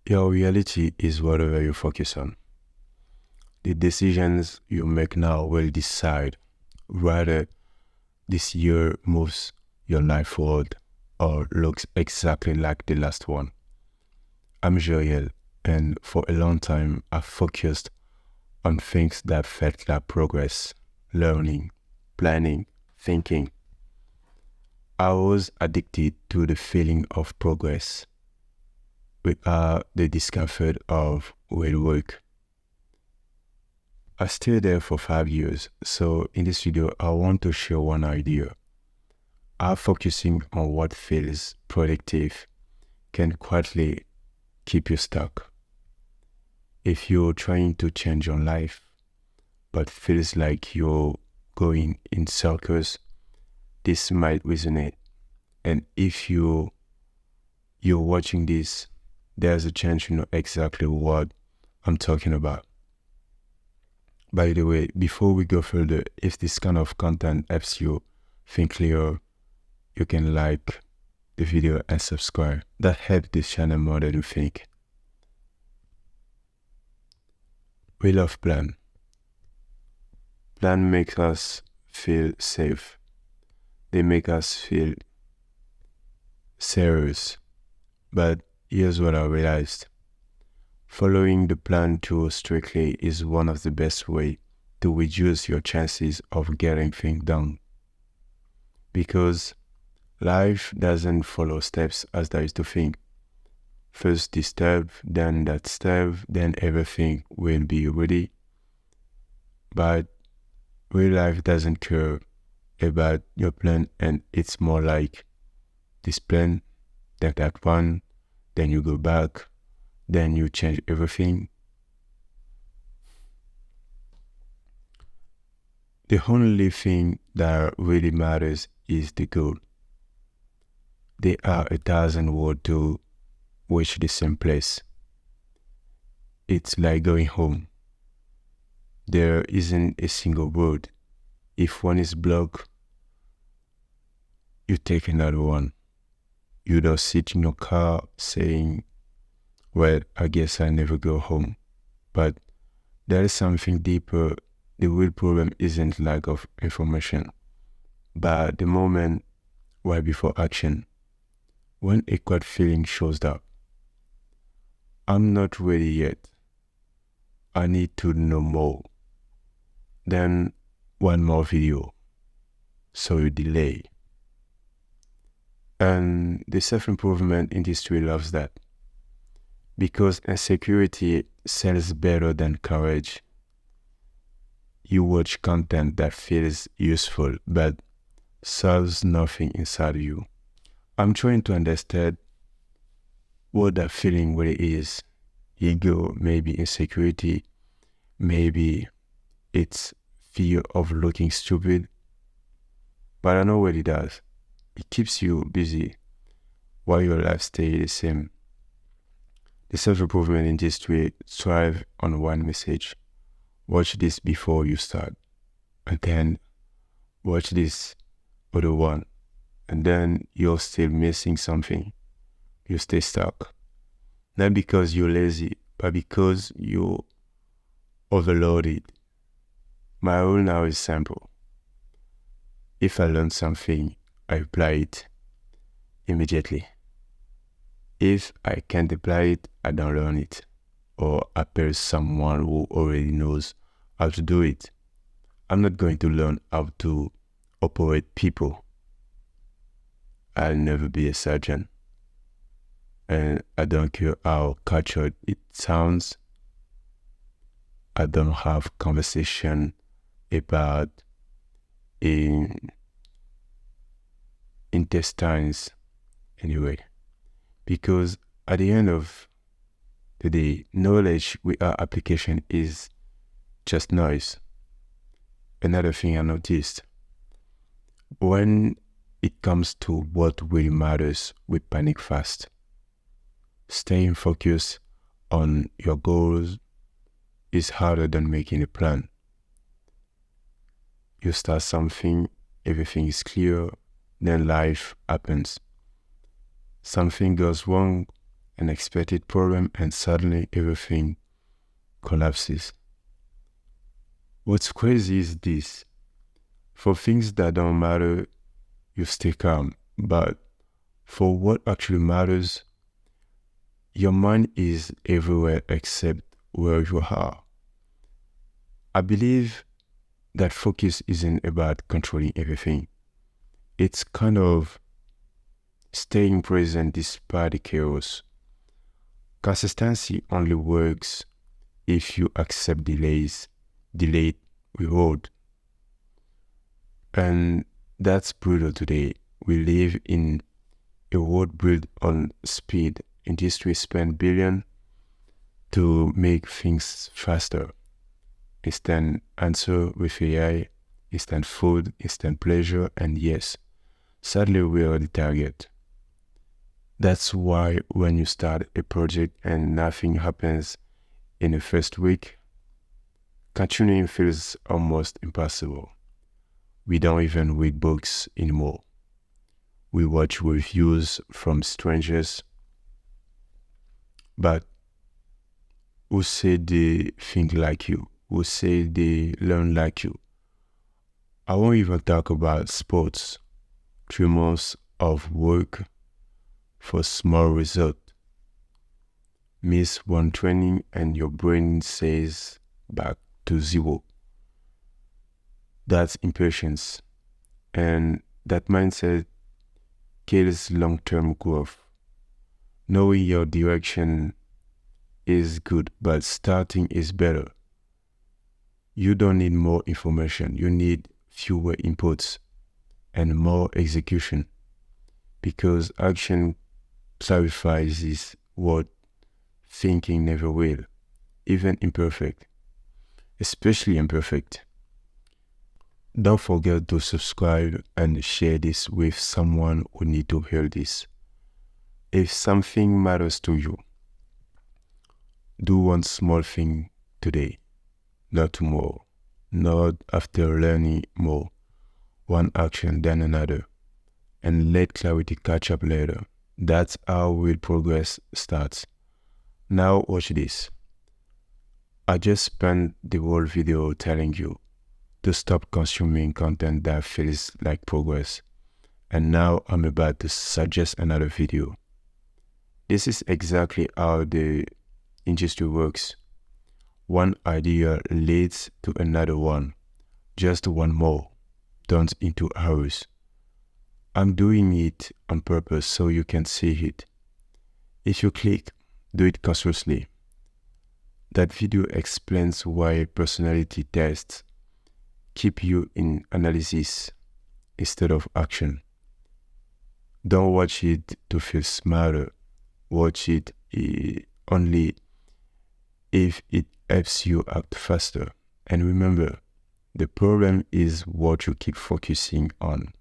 Your reality is whatever you focus on. The decisions you make now will decide whether this year moves your life forward or looks exactly like the last one. I'm Joel, and for a long time I focused on things that felt like progress, learning, planning, thinking. I was addicted to the feeling of progress without the discomfort of real work. I stayed there for 5 years, so in this video I want to share one idea. How focusing on what feels productive can quietly keep you stuck. If you're trying to change your life, but feels like you're going in circles, this might resonate. And if you're watching this, there's a chance you know exactly what I'm talking about. By the way, before we go further, if this kind of content helps you think clearer, you can like the video and subscribe. That helps this channel more than you think. We love plan. Plan makes us feel safe. They make us feel serious. But here's what I realized. Following the plan too strictly is one of the best ways to reduce your chances of getting things done. Because life doesn't follow steps as there is to think. First this step, then that step, then everything will be ready. But real life doesn't care about your plan, and it's more like this plan, then that one, then you go back, then you change everything. The only thing that really matters is the goal. There are 1,000 roads to reach the same place. It's like going home. There isn't a single road. If one is blocked, you take another one. You don't sit in your car saying, well, I guess I never go home. But there is something deeper. The real problem isn't lack of information, but the moment right before action, when a quiet feeling shows up. I'm not ready yet. I need to know more. Then one more video. So you delay. And the self-improvement industry loves that. Because insecurity sells better than courage. You watch content that feels useful but solves nothing inside you. I'm trying to understand what that feeling really is. Ego, maybe insecurity, maybe it's fear of looking stupid. But I know what it does. It keeps you busy while your life stays the same. The self-improvement industry thrives on one message. Watch this before you start. And then watch this other one. And then you're still missing something. You stay stuck. Not because you're lazy, but because you're overloaded. My rule now is simple. If I learn something, I apply it immediately. If I can't apply it, I don't learn it. Or I pay someone who already knows how to do it. I'm not going to learn how to operate people. I'll never be a surgeon. And I don't care how cultured it sounds. I don't have conversation about intestines anyway. Because at the end of the day, knowledge without application is just noise. Another thing I noticed, when it comes to what really matters, we panic fast. Staying focused on your goals is harder than making a plan. You start something, everything is clear, then life happens. Something goes wrong, unexpected problem, and suddenly everything collapses. What's crazy is this. For things that don't matter, you stay calm. But for what actually matters, your mind is everywhere except where you are. I believe that focus isn't about controlling everything. It's kind of staying present despite the chaos. Consistency only works if you accept delayed reward. And that's brutal today. We live in a world built on speed. Industries spend billions to make things faster. Instant answer with AI, instant food, instant pleasure, and yes, sadly we are the target. That's why when you start a project and nothing happens in the first week, continuing feels almost impossible. We don't even read books anymore. We watch reviews from strangers, but who say they think like you? Who say they learn like you? I won't even talk about sports. 3 months of work for small result. Miss one training and your brain says back to zero. That's impatience. And that mindset kills long-term growth. Knowing your direction is good, but starting is better. You don't need more information. You need fewer inputs and more execution, because action clarifies what thinking never will, even imperfect, especially imperfect. Don't forget to subscribe and share this with someone who needs to hear this. If something matters to you, do one small thing today, not tomorrow, not after learning more, one action then another, and let clarity catch up later. That's how real progress starts. Now watch this. I just spent the whole video telling you to stop consuming content that feels like progress. And now I'm about to suggest another video. This is exactly how the industry works. One idea leads to another one. Just one more turns into hours. I'm doing it on purpose so you can see it. If you click, do it consciously. That video explains why personality tests keep you in analysis instead of action. Don't watch it to feel smarter. Watch it only if it helps you act faster. And remember, the problem is what you keep focusing on.